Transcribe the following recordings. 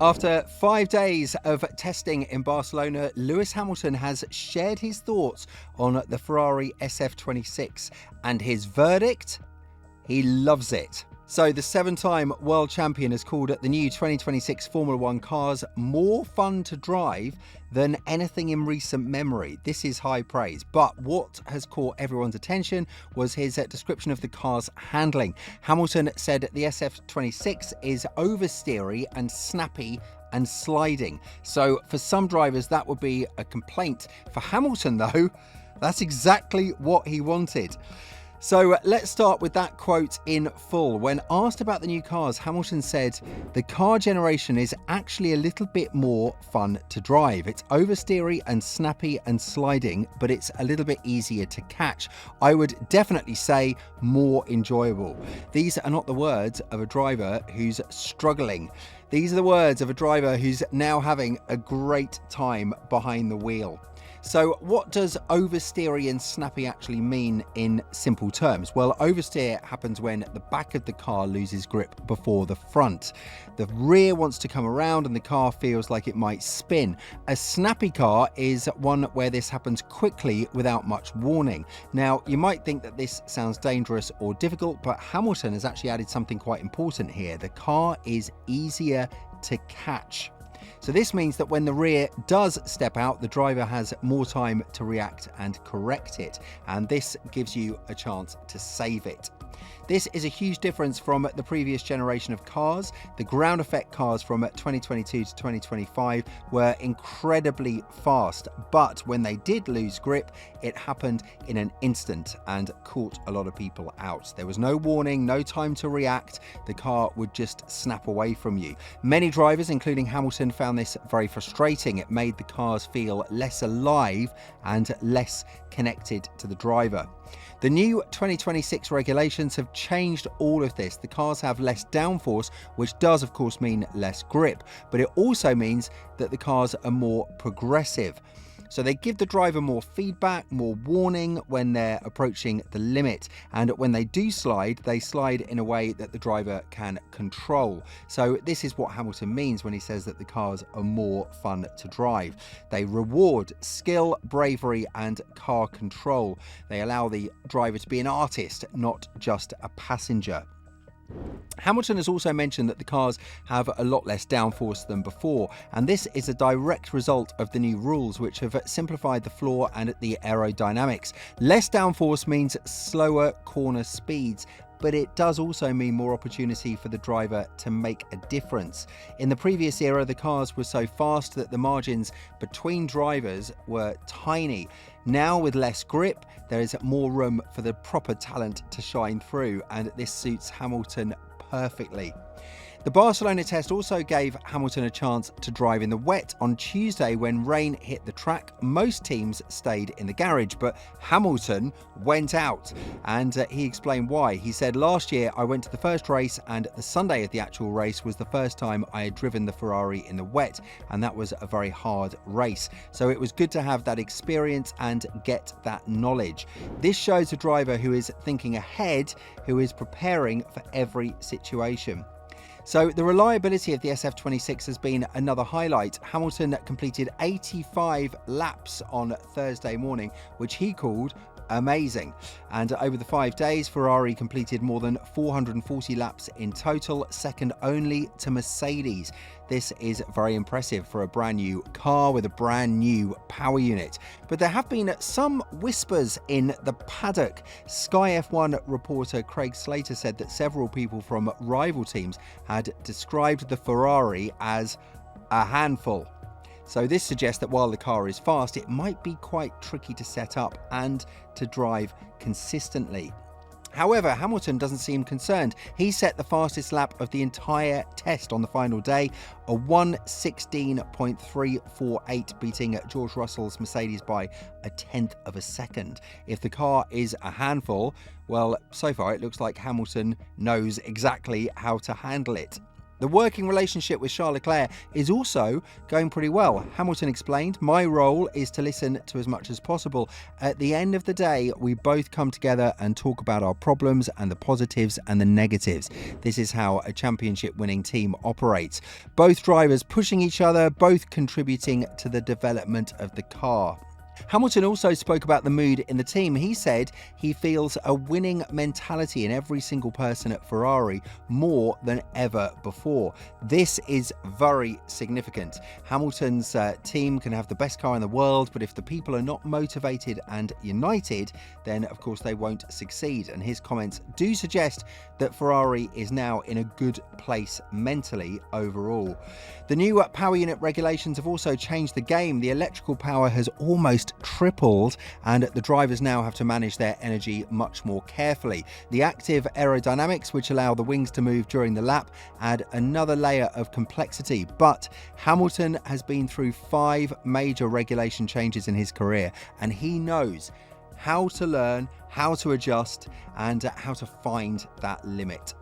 After 5 days of testing in Barcelona, Lewis Hamilton has shared his thoughts on the Ferrari SF-26, and his verdict? He loves it. So the 7-time world champion has called the new 2026 Formula One cars more fun to drive than anything in recent memory. This is high praise. But what has caught everyone's attention was his description of the car's handling. Hamilton said the SF-26 is oversteery and snappy and sliding. So for some drivers that would be a complaint. For Hamilton though, that's exactly what he wanted. So let's start with that quote in full. When asked about the new cars, Hamilton said, "The car generation is actually a little bit more fun to drive. It's oversteery and snappy and sliding, but it's a little bit easier to catch. I would definitely say more enjoyable." These are not the words of a driver who's struggling. These are the words of a driver who's now having a great time behind the wheel. So what does oversteery and snappy actually mean in simple terms? Well, oversteer happens when the back of the car loses grip before the front. The rear wants to come around and the car feels like it might spin. A snappy car is one where this happens quickly without much warning. Now, you might think that this sounds dangerous or difficult, but Hamilton has actually added something quite important here. The car is easier to catch. So this means that when the rear does step out, the driver has more time to react and correct it. And this gives you a chance to save it. This is a huge difference from the previous generation of cars. The ground effect cars from 2022 to 2025 were incredibly fast, but when they did lose grip, it happened in an instant and caught a lot of people out. There was no warning, no time to react. The car would just snap away from you. Many drivers, including Hamilton, found this very frustrating. It made the cars feel less alive and less connected to the driver. The new 2026 regulations have changed all of this. The cars have less downforce, which does of course mean less grip, but it also means that the cars are more progressive. So they give the driver more feedback, more warning when they're approaching the limit. And when they do slide, they slide in a way that the driver can control. So this is what Hamilton means when he says that the cars are more fun to drive. They reward skill, bravery, and car control. They allow the driver to be an artist, not just a passenger. Hamilton has also mentioned that the cars have a lot less downforce than before, and this is a direct result of the new rules, which have simplified the floor and the aerodynamics. Less downforce means slower corner speeds, but it does also mean more opportunity for the driver to make a difference. In the previous era, the cars were so fast that the margins between drivers were tiny. Now, with less grip, there is more room for the proper talent to shine through, and this suits Hamilton perfectly. The Barcelona test also gave Hamilton a chance to drive in the wet. On Tuesday, when rain hit the track, most teams stayed in the garage, but Hamilton went out, and he explained why. He said, "Last year I went to the first race, and the Sunday of the actual race was the first time I had driven the Ferrari in the wet, and that was a very hard race. So it was good to have that experience and get that knowledge. This shows a driver who is thinking ahead, who is preparing for every situation." So the reliability of the SF-26 has been another highlight. Hamilton completed 85 laps on Thursday morning, which he called amazing. And over the 5 days, Ferrari completed more than 440 laps in total, second only to Mercedes. This is very impressive for a brand new car with a brand new power unit. But there have been some whispers in the paddock. Sky F1 reporter Craig Slater said that several people from rival teams had described the Ferrari as a handful. So this suggests that while the car is fast, it might be quite tricky to set up and to drive consistently. However, Hamilton doesn't seem concerned. He set the fastest lap of the entire test on the final day, a 1:16.348, beating George Russell's Mercedes by a tenth of a second. If the car is a handful, well, so far it looks like Hamilton knows exactly how to handle it. The working relationship with Charles Leclerc is also going pretty well. Hamilton explained, "My role is to listen to as much as possible. At the end of the day, we both come together and talk about our problems and the positives and the negatives. This is how a championship winning team operates. Both drivers pushing each other, both contributing to the development of the car." Hamilton also spoke about the mood in the team. He said he feels a winning mentality in every single person at Ferrari more than ever before. This is very significant. Hamilton's team can have the best car in the world, but if the people are not motivated and united, then of course they won't succeed. And his comments do suggest that Ferrari is now in a good place mentally overall. The new power unit regulations have also changed the game. The electrical power has almost tripled, and the drivers now have to manage their energy much more carefully. The active aerodynamics, which allow the wings to move during the lap, add another layer of complexity. But Hamilton has been through 5 major regulation changes in his career, and he knows how to learn, how to adjust, and how to find that limit.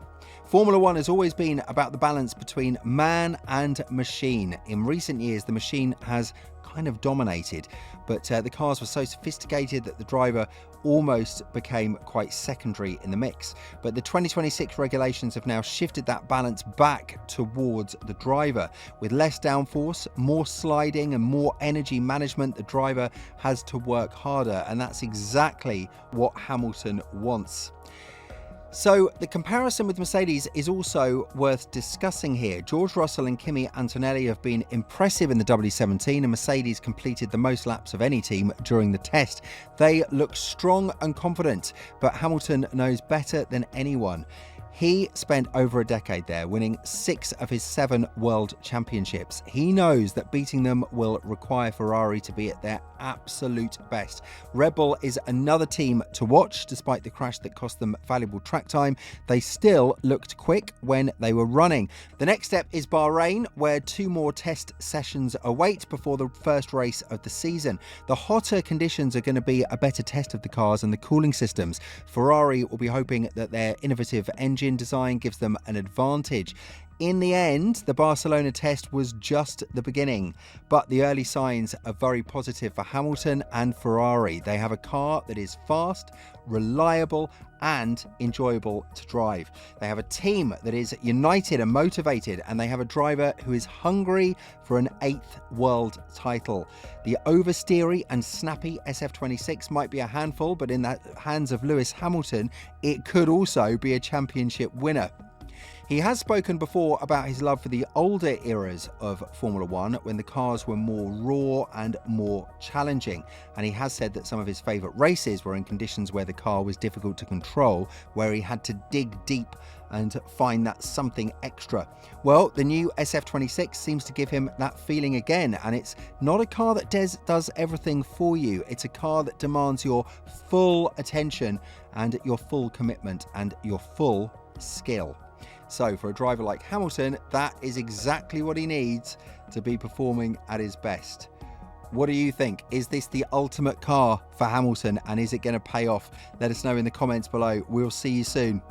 Formula One has always been about the balance between man and machine. In recent years, the machine has kind of dominated, but the cars were so sophisticated that the driver almost became quite secondary in the mix. But the 2026 regulations have now shifted that balance back towards the driver. With less downforce, more sliding and more energy management, the driver has to work harder, and that's exactly what Hamilton wants. So the comparison with Mercedes is also worth discussing here. George Russell and Kimi Antonelli have been impressive in the W17, and Mercedes completed the most laps of any team during the test. They look strong and confident, but Hamilton knows better than anyone. He spent over a decade there, winning 6 of his 7 world championships. He knows that beating them will require Ferrari to be at their absolute best. Red Bull is another team to watch. Despite the crash that cost them valuable track time, they still looked quick when they were running. The next step is Bahrain, where 2 more test sessions await before the first race of the season. The hotter conditions are going to be a better test of the cars and the cooling systems. Ferrari will be hoping that their innovative engine design gives them an advantage. In the end, the Barcelona test was just the beginning, but the early signs are very positive for Hamilton and Ferrari. They have a car that is fast, reliable, and enjoyable to drive. They have a team that is united and motivated, and they have a driver who is hungry for an 8th world title. The oversteery and snappy SF-26 might be a handful, but in the hands of Lewis Hamilton, it could also be a championship winner. He has spoken before about his love for the older eras of Formula One, when the cars were more raw and more challenging. And he has said that some of his favourite races were in conditions where the car was difficult to control, where he had to dig deep and find that something extra. Well, the new SF-26 seems to give him that feeling again, and it's not a car that does everything for you. It's a car that demands your full attention and your full commitment and your full skill. So for a driver like Hamilton, that is exactly what he needs to be performing at his best. What do you think? Is this the ultimate car for Hamilton, and is it going to pay off? Let us know in the comments below. We'll see you soon.